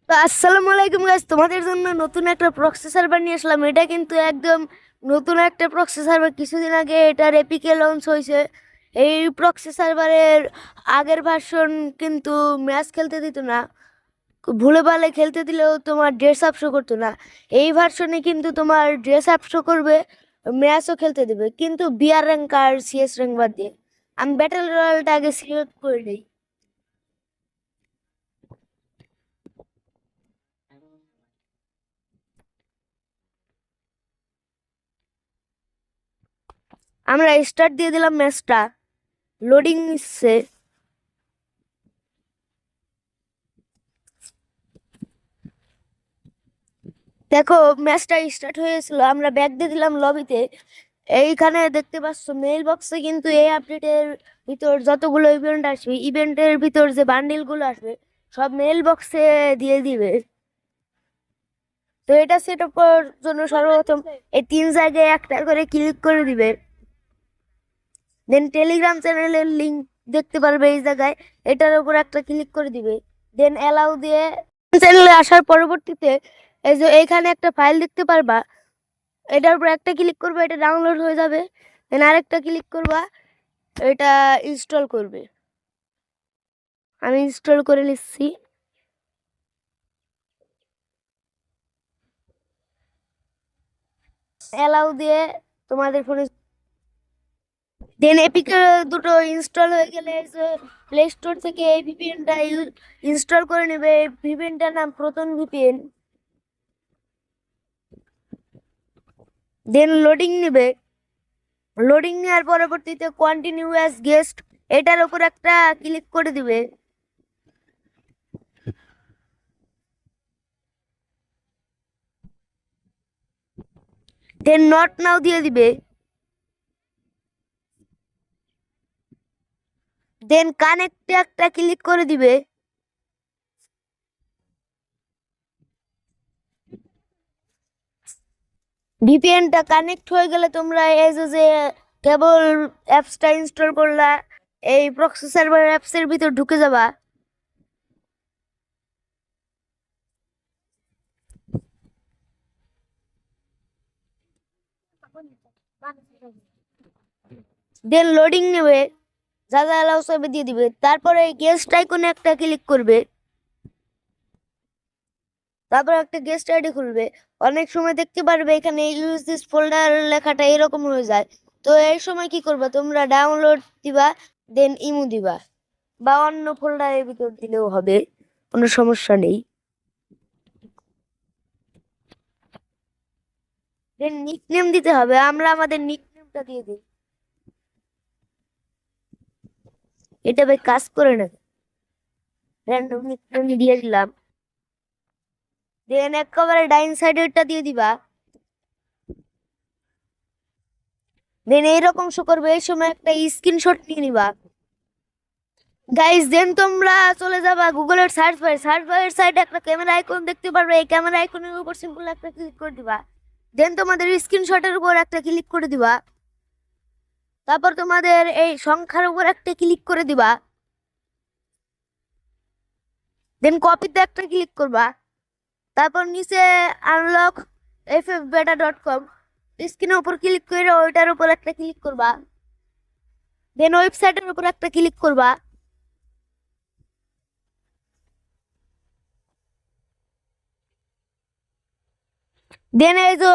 তো আসসালামু আলাইকুম গাইস, তোমাদের জন্য নতুন একটা প্রক্সি সার্ভার নিয়ে আসলাম। এটা কিন্তু একদম নতুন একটা প্রক্সি সার্ভার। কিছুদিন আগে এটার এপিকে লঞ্চ হয়েছে। এই প্রক্সি সার্ভারের আগের ভার্সন কিন্তু ম্যাচ খেলতে দিত না, ভুলে ভালে খেলতে দিলেও তোমার ড্রেস আপ শো করতো না। এই ভার্সনে কিন্তু তোমার ড্রেস আপ শো করবে, ম্যাচও খেলতে দেবে, কিন্তু বিআর র্যাঙ্ক আর সিএস র্যাঙ্ক বাদ দিয়ে। আমি ব্যাটেল রয়্যালটা আগে সিলেক্ট করে নিই। আমরা স্টার্ট দিয়ে দিলাম ম্যাচটা। লোডিং নিচ্ছে। দেখো, ম্যাচটা স্টার্ট হয়েছিল, আমরা ব্যাক দিয়ে দিলাম লবিতে। এইখানে দেখতে পাচ্ছ মেইল বক্সে কিন্তু এই আপডেটের ভিতর যতগুলো ইভেন্ট আসবে, ইভেন্টের ভিতর যে বান্ডিল গুলো আসবে সব মেইল বক্সে দিয়ে দিবে। তো এটা সেট আপ করার জন্য সর্বপ্রথম এই তিন জায়গায় একটা করে ক্লিক করে দিবে। দেন টেলিগ্রাম চ্যানেলের লিংক দেখতে পারবে এই জায়গায়, এটার উপর একটা ক্লিক করে দিবে। দেন অ্যালাউ দিয়ে চ্যানেলে আসার পরবর্তীতে এই যে এইখানে একটা ফাইল দেখতে পারবা, এটার উপর একটা ক্লিক করবে, এটা ডাউনলোড হয়ে যাবে। দেন আরেকটা ক্লিক করবা, এটা ইনস্টল করবে। আমি ইনস্টল করে নিচ্ছি। অ্যালাউ দিয়ে তোমাদের ফোনে দেন এপিক দুটো ইনস্টল হয়ে গেলে প্লে স্টোর থেকে এই ভিপিএনটা ইনস্টল করে নেবে। ভিপিএনটার নাম প্রথম ভিপিএন। দেন লোডিং নেবে। লোডিং নেওয়ার পরবর্তীতে কন্টিনিউ অ্যাজ গেস্ট, এটার উপর একটা ক্লিক করে দিবে। দেন নট নাও দিয়ে দিবে। দেন কানেক্টে একটা ক্লিক করে দিবে। ভিপিএনটা কানেক্ট হয়ে গেলে তোমরা এই যে কেবল অ্যাপসটা ইনস্টল করলা, এই প্রক্সি সার্ভার অ্যাপসের ভিতর ঢুকে যাবা। দেন লোডিং নেবে, যা যা অ্যালাউ সবে দিয়ে দিবে। তারপরে গেস্ট আইকনে একটা ক্লিক করবে। তারপর একটা গেস্ট আইডি খুলবে। অনেক সময় দেখতে পারবে এখানে ইউজ দিস ফোল্ডার লেখাটা এরকম হয়ে যায়। তো এই সময় কি করবা, তোমরা ডাউনলোড দিবা, দেন ইমু দিবা, বা অন্য ফোল্ডারের ভিতর দিলেও হবে, কোনো সমস্যা নেই। দেন নিকনেম দিতে হবে, আমরা আমাদের নিকনেমটা দিয়ে দিই। এটা ভাই কাজ করে না, র্যান্ডম নিকনেম দিয়ে দিলাম। দেন একেবারে ডাইন সাইডেরটা দিয়ে দিবা। দেন এইরকম শো করবে, এই সময় একটা স্ক্রিনশট নিয়ে নিবা। গাইস, দেন তোমরা চলে যাবা গুগলের সার্চ বারের সাইডে একটা ক্যামেরা আইকন দেখতে পারবে, এই ক্যামেরা আইকনের উপর সিম্পল একটা ক্লিক করে দিবা। দেন তোমাদের স্ক্রিনশটের উপর একটা ক্লিক করে দিবা। তারপর তোমাদের এই সংখ্যার উপর একটা ক্লিক করে দিবা। দেন কপিতে একটা ক্লিক করবা। তারপর নিচে আনলক ffbeta.com স্ক্রিনের উপর ক্লিক করে ওইটার উপর একটা ক্লিক করবা। দেন ওয়েবসাইটের উপর একটা ক্লিক করবা। দেন এই যে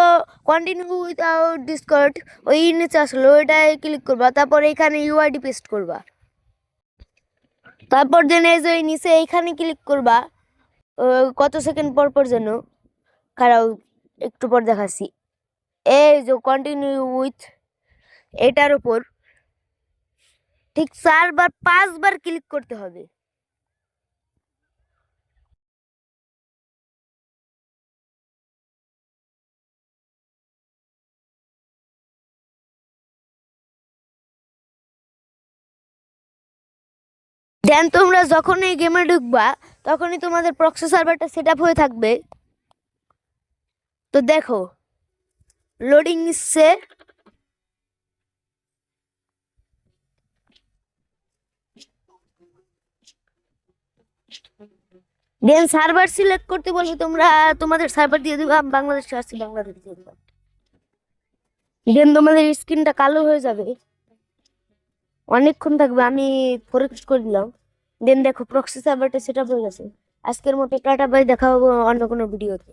কন্টিনিউ উইথাউট ডিসকর্ড, ওই নিচে আসলো ওইটাই ক্লিক করবা। তারপর এখানে ইউআইডি পেস্ট করবা। তারপর দেন এই যে এই নিচে এইখানে ক্লিক করবা। কত সেকেন্ড পর পর যেন, খারাপ, একটু পর দেখাচ্ছি। এই যে কন্টিনিউ উইথ, এটার উপর ঠিক 4 বার 5 বার ক্লিক করতে হবে। দেন তোমরা যখন এই গেমে ঢুকবা তখনই তোমাদের প্রক্সি সার্ভারটা সেট আপ হয়ে থাকবে। তো দেখো, লোডিং নিচ্ছে। দেন সার্ভার সিলেক্ট করতে বলে তোমরা তোমাদের সার্ভার দিয়ে দিবা, আমি বাংলাদেশে আসছি, বাংলাদেশ দিয়ে দিবা। দেন তোমাদের স্ক্রিনটা কালো হয়ে যাবে, অনেকক্ষণ থাকবে। আমি ফরেক্ট করে দিলাম। দেন দেখো প্রক্সি সার্ভারটা সেট আপ হয়ে গেছে। আজকের মতো টাটা বাই, দেখা হবে অন্য কোনো ভিডিওতে।